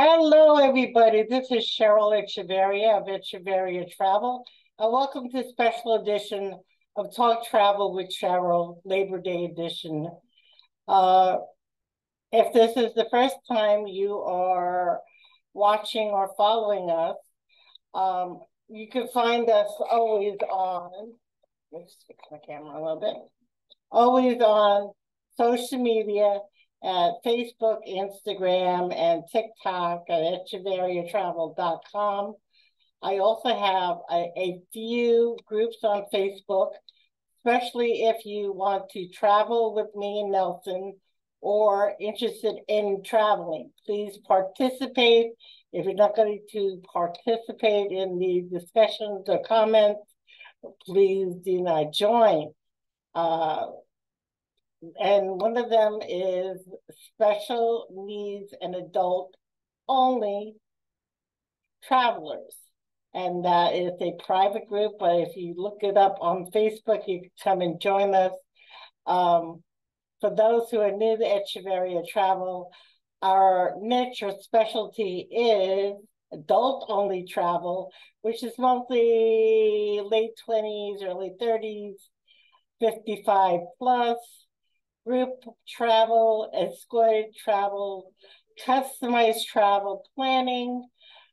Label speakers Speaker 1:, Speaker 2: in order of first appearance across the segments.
Speaker 1: Hello, everybody. This is Cheryl of Echeverria Travel, and welcome to a special edition of Talk Travel with Cheryl Labor Day Edition. Uh, if this is the first time you are watching or following us, you can find us always on, let me fix my camera a little bit, always on social media at Facebook, Instagram, and TikTok at echeveriatravel.com. I also have a few groups on Facebook, especially if you want to travel with me and Nelson or interested in traveling. Please participate. If you're not going to participate in the discussions or comments, please do not join. And one of them is special needs and adult only travelers. And that is a private group, but if you look it up on Facebook, you can come and join us. For those who are new to Echeverria Travel, our niche or specialty is adult only travel, which is mostly late 20s, early 30s, 55 plus. Group travel, escorted travel, customized travel planning.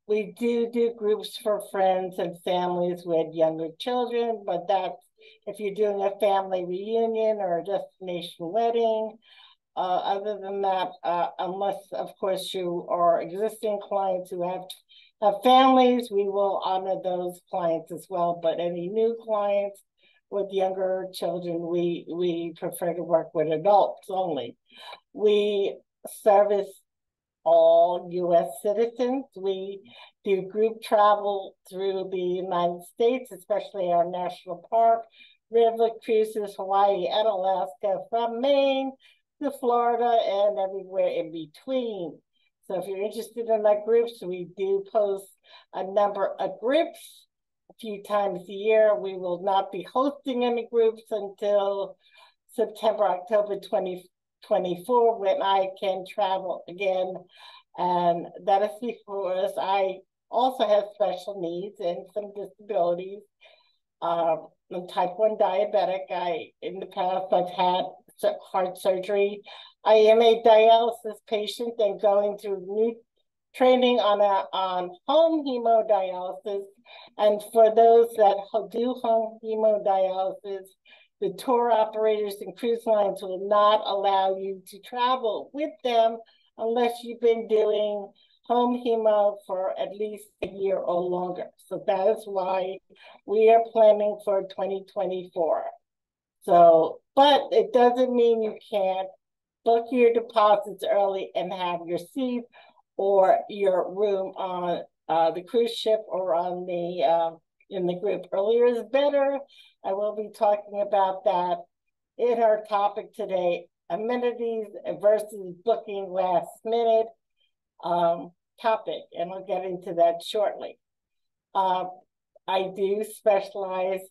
Speaker 1: We do groups for friends and families with younger children, but that's if you're doing a family reunion or a destination wedding. Other than that, unless, of course, you are existing clients who have families, we will honor those clients as well. But any new clients with younger children, we prefer to work with adults only. We service all U.S. citizens. We do group travel through the United States, especially our national park, river cruises, Hawaii and Alaska, from Maine to Florida and everywhere in between. So if you're interested in our groups, we do post a number of groups a few times a year. We will not be hosting any groups until September, October 2024, when I can travel again. And that is because I also have special needs and some disabilities. I'm type 1 diabetic. In the past, I've had heart surgery. I am a dialysis patient and going through new training on home hemodialysis. And for those that do home hemodialysis, the tour operators and cruise lines will not allow you to travel with them unless you've been doing home hemo for at least a year or longer. So that is why we are planning for 2024. So, but it doesn't mean you can't book your deposits early and have your seat or your room on the cruise ship or on the in the group. Earlier is better. I will be talking about that in our topic today, amenities versus booking last minute topic, and I'll get into that shortly. I do specialize,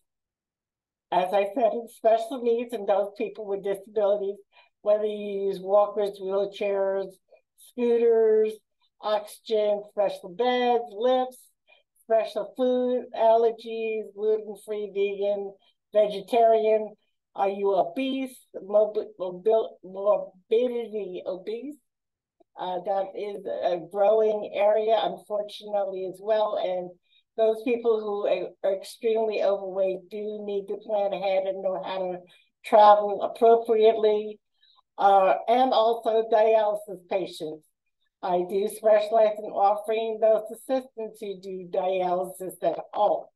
Speaker 1: as I said, in special needs and those people with disabilities, whether you use walkers, wheelchairs, scooters, oxygen, special beds, lifts, special food, allergies, gluten-free, vegan, vegetarian. Are you obese, morbidity obese? That is a growing area, unfortunately, as well. And those people who are extremely overweight do need to plan ahead and know how to travel appropriately. And also dialysis patients. I do specialize in offering those assistants who do dialysis at home.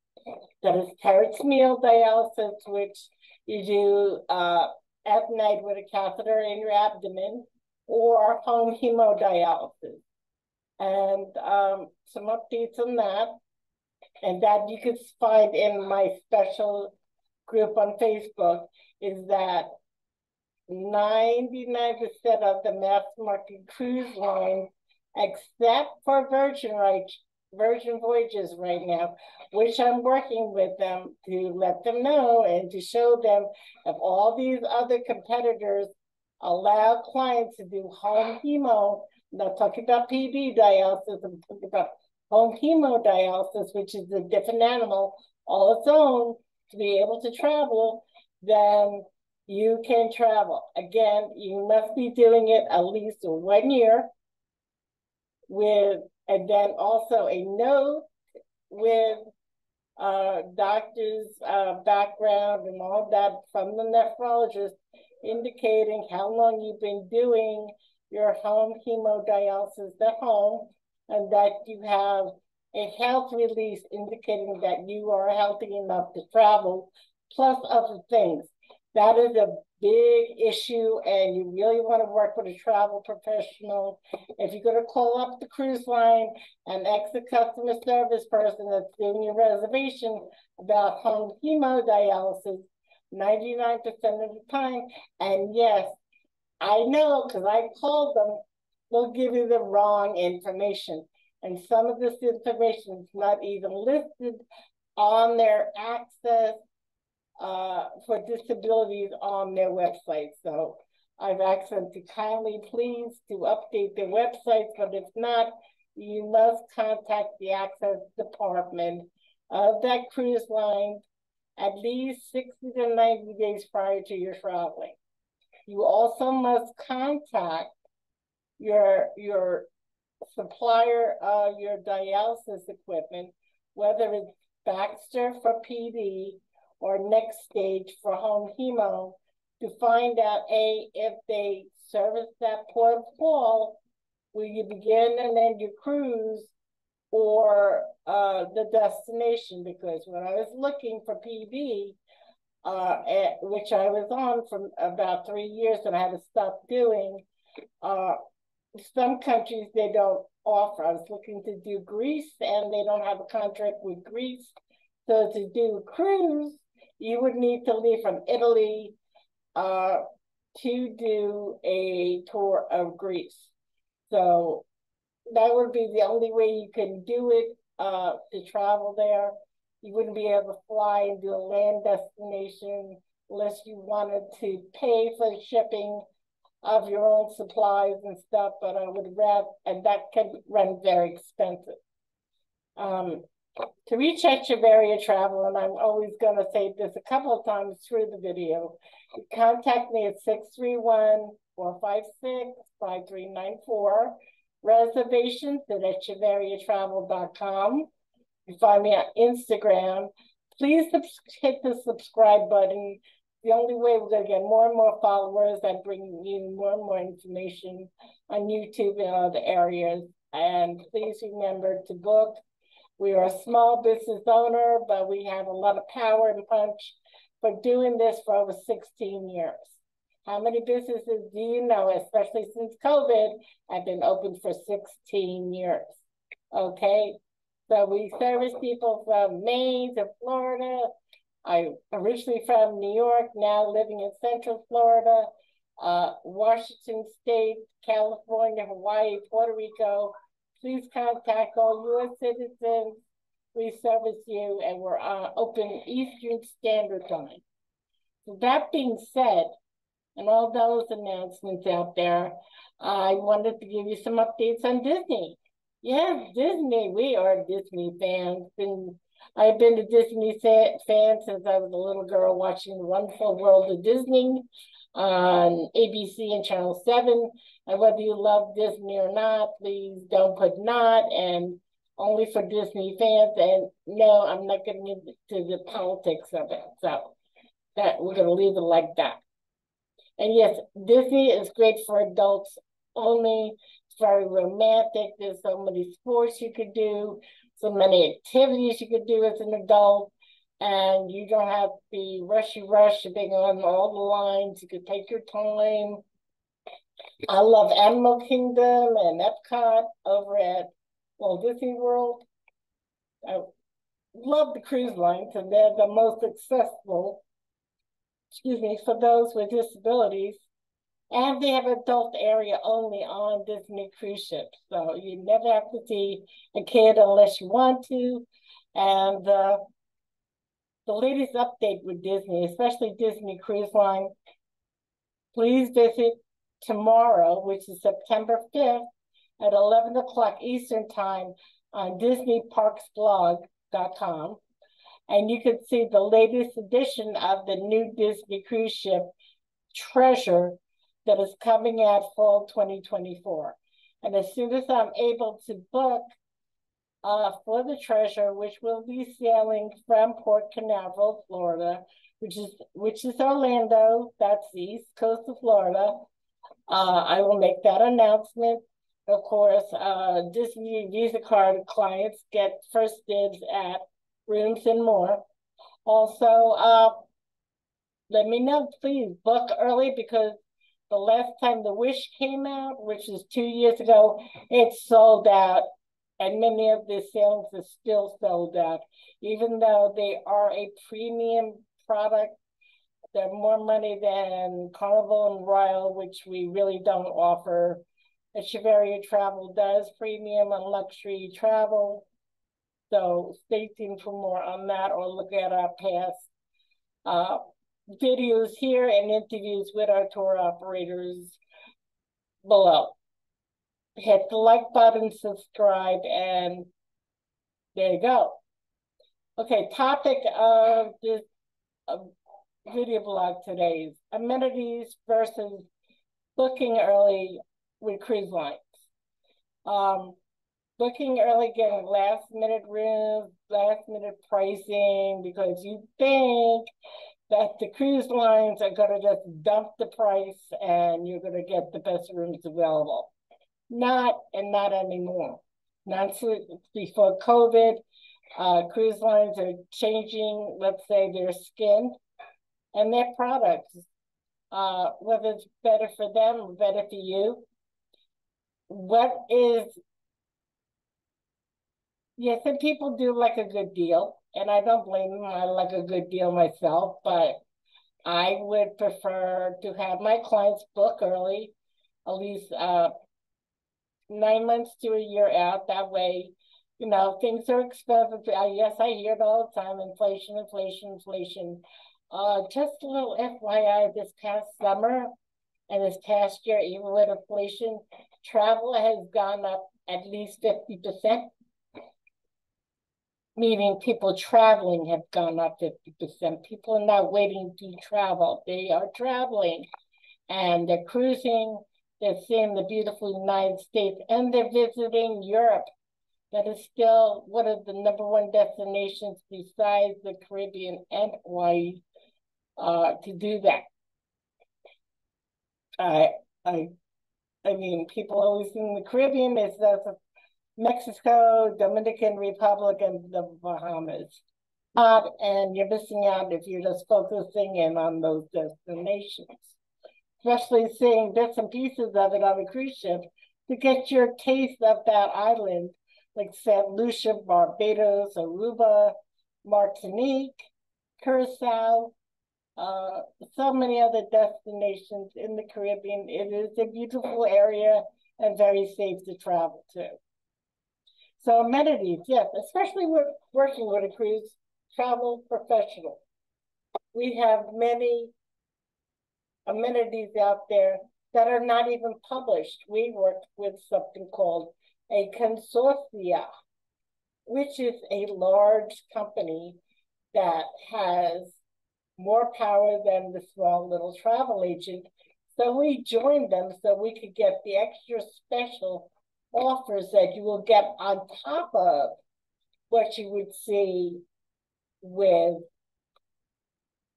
Speaker 1: That is peritoneal dialysis, which you do at night with a catheter in your abdomen, or home hemodialysis. And some updates on that. And that you can find in my special group on Facebook is that 99% of the mass market cruise lines, except for Virgin Voyages right now, which I'm working with them to let them know and to show them of all these other competitors allow clients to do home hemo. I'm not talking about PD dialysis, I'm talking about home hemodialysis, which is a different animal all its own, to be able to travel, then you can travel. Again, you must be doing it at least 1 year with, and then also a note with doctor's background and all that from the nephrologist indicating how long you've been doing your home hemodialysis at home, and that you have a health release indicating that you are healthy enough to travel, plus other things. That is a big issue, and you really want to work with a travel professional. If you're going to call up the cruise line and ask the customer service person that's doing your reservation about home hemodialysis, 99% of the time, and yes, I know because I called them, they'll give you the wrong information. And some of this information is not even listed on their access for disabilities on their website. So I've asked them to kindly please to update their websites, but if not, you must contact the access department of that cruise line at least 60 to 90 days prior to your traveling. You also must contact your supplier of your dialysis equipment, whether it's Baxter for PD or Next Stage for home hemo, to find out if they service that port of call where you begin and end your cruise, or the destination. Because when I was looking for PD, which I was on for about 3 years and I had to stop doing, some countries they don't offer. I was looking to do Greece and they don't have a contract with Greece. So to do a cruise, you would need to leave from Italy to do a tour of Greece. So that would be the only way you can do it, to travel there. You wouldn't be able to fly and do a land destination unless you wanted to pay for the shipping of your own supplies and stuff, but I would rather, and that can run very expensive. To reach Echeverria Travel, and I'm always going to say this a couple of times through the video, you contact me at 631-456-5394, reservations at echeveriatravel.com. You find me on Instagram. Please hit the subscribe button. The only way we're going to get more and more followers and bring you more and more information on YouTube and other areas. And please remember to book. We are a small business owner, but we have a lot of power and punch for doing this for over 16 years. How many businesses do you know, especially since COVID, have been open for 16 years? Okay, so we service people from Maine to Florida. I'm originally from New York, now living in Central Florida, Washington State, California, Hawaii, Puerto Rico. Please contact all U.S. citizens. We service you, and we're open Eastern Standard Time. So that being said, and all those announcements out there, I wanted to give you some updates on Disney. Yes, Disney, we are Disney fans. I've been a Disney fan since I was a little girl, watching The Wonderful World of Disney on ABC and Channel 7. And whether you love Disney or not, please don't put not, and only for Disney fans. And no, I'm not getting into the politics of it. So that we're going to leave it like that. And yes, Disney is great for adults only. It's very romantic. There's so many sports you could do, so many activities you could do as an adult, and you don't have to be rushy being on all the lines. You could take your time. I love Animal Kingdom and Epcot over at Walt Disney World. I love the cruise lines, and they're the most accessible, for those with disabilities. And they have adult area only on Disney cruise ships. So you never have to see a kid unless you want to. And the latest update with Disney, especially Disney Cruise Line, please visit tomorrow, which is September 5th at 11 o'clock Eastern Time on DisneyParksBlog.com. And you can see the latest edition of the new Disney cruise ship, Treasure, that is coming out fall 2024. And as soon as I'm able to book for the Treasure, which will be sailing from Port Canaveral, Florida, which is Orlando, that's the east coast of Florida. I will make that announcement. Of course, Disney Visa card clients get first dibs at rooms and more. Also, let me know, please book early, because the last time the Wish came out, which is 2 years ago, it sold out. And many of the sailings are still sold out. Even though they are a premium product, they're more money than Carnival and Royal, which we really don't offer. Echeverria Travel does premium and luxury travel. So stay tuned for more on that, or look at our past videos here and interviews with our tour operators below. Hit the like button, subscribe, and there you go. Okay, topic of this video blog today is amenities versus booking early with cruise lines. Booking early, getting last minute rooms, last minute pricing, because you think that the cruise lines are going to just dump the price and you're going to get the best rooms available. Not anymore. Not before COVID. Cruise lines are changing, let's say, their skin and their products, whether it's better for them or better for you. Some people do like a good deal, and I don't blame them. I like a good deal myself, but I would prefer to have my clients book early, at least 9 months to a year out. That way, things are expensive. Yes, I hear it all the time, inflation. Just a little FYI, this past summer and this past year, even with inflation, travel has gone up at least 50%, meaning people traveling have gone up 50%. People are not waiting to travel. They are traveling, and they're cruising. They're seeing the beautiful United States, and they're visiting Europe. That is still one of the #1 destinations besides the Caribbean and Hawaii to do that. I mean, people always in the Caribbean, it's Mexico, Dominican Republic, and the Bahamas. And you're missing out if you're just focusing in on those destinations. Especially seeing bits and pieces of it on a cruise ship to get your taste of that island, like St. Lucia, Barbados, Aruba, Martinique, Curacao, so many other destinations in the Caribbean. It is a beautiful area and very safe to travel to. So amenities, yes, especially with working with a cruise travel professional. We have many amenities out there that are not even published. We work with something called a consortia, which is a large company that has more power than the small little travel agent. So we joined them so we could get the extra special offers that you will get on top of what you would see with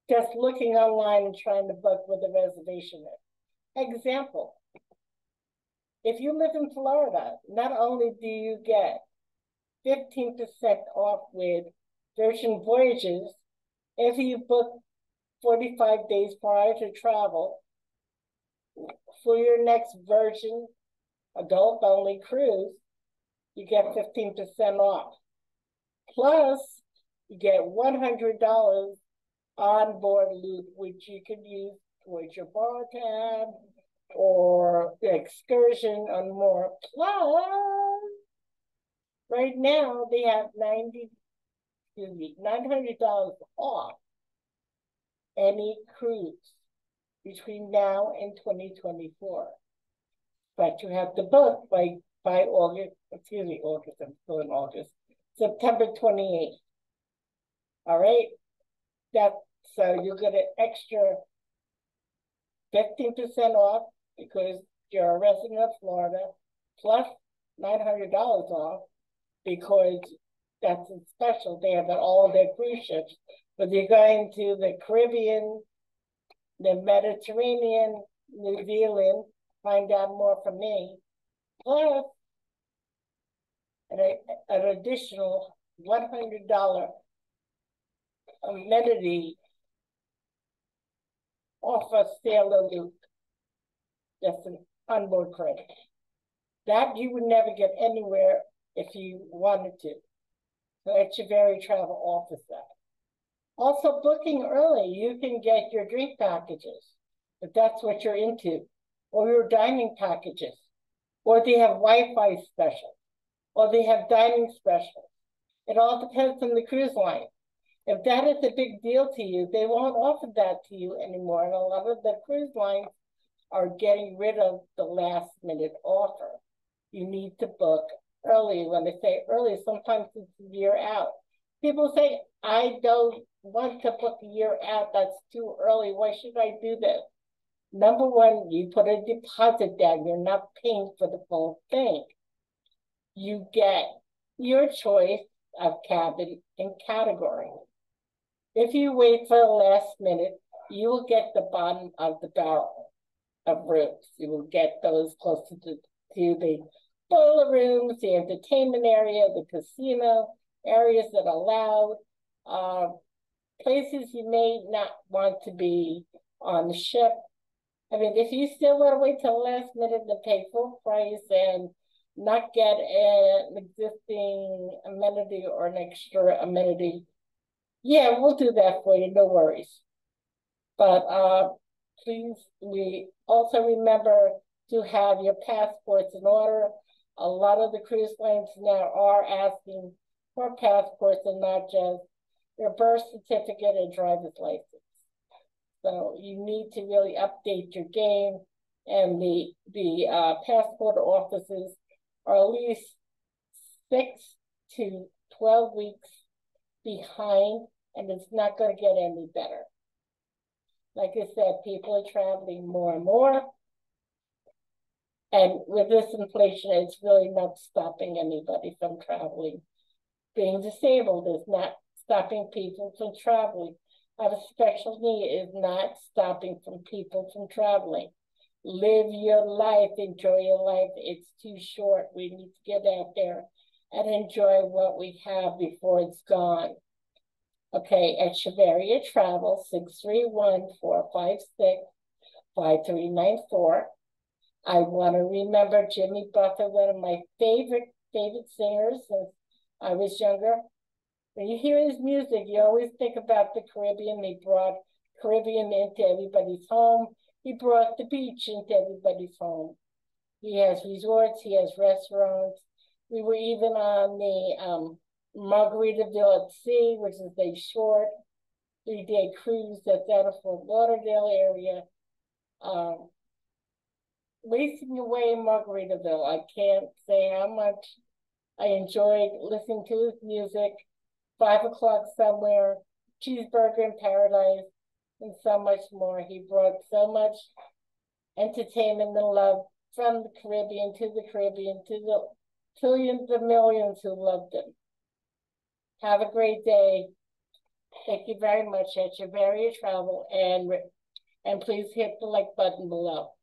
Speaker 1: just looking online and trying to book with a reservation. Example, if you live in Florida, not only do you get 15% off with Virgin Voyages, if you book 45 days prior to travel for your next Virgin adult-only cruise, you get 15% off. Plus, you get $100 onboard loop, which you can use towards your bar tab or the excursion and more. Plus, right now they have $900 off any cruise. between now and 2024. But you have to book by August, August, I'm still in August, September 28th. All right? So you get an extra 15% off because you're a resident of Florida, plus $900 off because that's a special. They have all their cruise ships. But you're going to the Caribbean, the Mediterranean, New Zealand, find out more from me. Plus, an additional $100 amenity off a Sailor Loop. That's an onboard credit. That you would never get anywhere if you wanted to. So Echeverry Travel offers that. Also, booking early, you can get your drink packages, if that's what you're into, or your dining packages, or they have Wi-Fi specials, or they have dining specials. It all depends on the cruise line. If that is a big deal to you, they won't offer that to you anymore. And a lot of the cruise lines are getting rid of the last minute offer. You need to book early. When they say early, sometimes it's a year out. People say, I don't want to book a year out. That's too early. Why should I do this? Number one, you put a deposit down. You're not paying for the full thing. You get your choice of cabin and category. If you wait for the last minute, you will get the bottom of the barrel of rooms. You will get those closer to the boiler rooms, the entertainment area, the casino, areas that are loud, places you may not want to be on the ship. I mean, if you still want to wait till the last minute to pay full price and not get an existing amenity or an extra amenity, yeah, we'll do that for you, no worries. But please, we also remember to have your passports in order. A lot of the cruise lines now are asking for passports and not just your birth certificate and driver's license. So you need to really update your game, and the passport offices are at least 6 to 12 weeks behind, and it's not going to get any better. Like I said, people are traveling more and more. And with this inflation, it's really not stopping anybody from traveling. Being disabled is not stopping people from traveling. Have a special need is not stopping from people from traveling. Live your life, enjoy your life. It's too short. We need to get out there and enjoy what we have before it's gone. Okay, Echeverry Travel, 631-456-5394. I want to remember Jimmy Buffett, one of my favorite singers since I was younger. When you hear his music, you always think about the Caribbean. He brought Caribbean into everybody's home. He brought the beach into everybody's home. He has resorts. He has restaurants. We were even on the Margaritaville at Sea, which is a short 3-day cruise that's out of Fort Lauderdale area. Wasting away in Margaritaville. I can't say how much I enjoyed listening to his music. 5 o'clock somewhere, cheeseburger in paradise, and so much more. He brought so much entertainment and love from the Caribbean, to the trillions of millions who loved him. Have a great day. Thank you very much. Echeverry Travel, and please hit the like button below.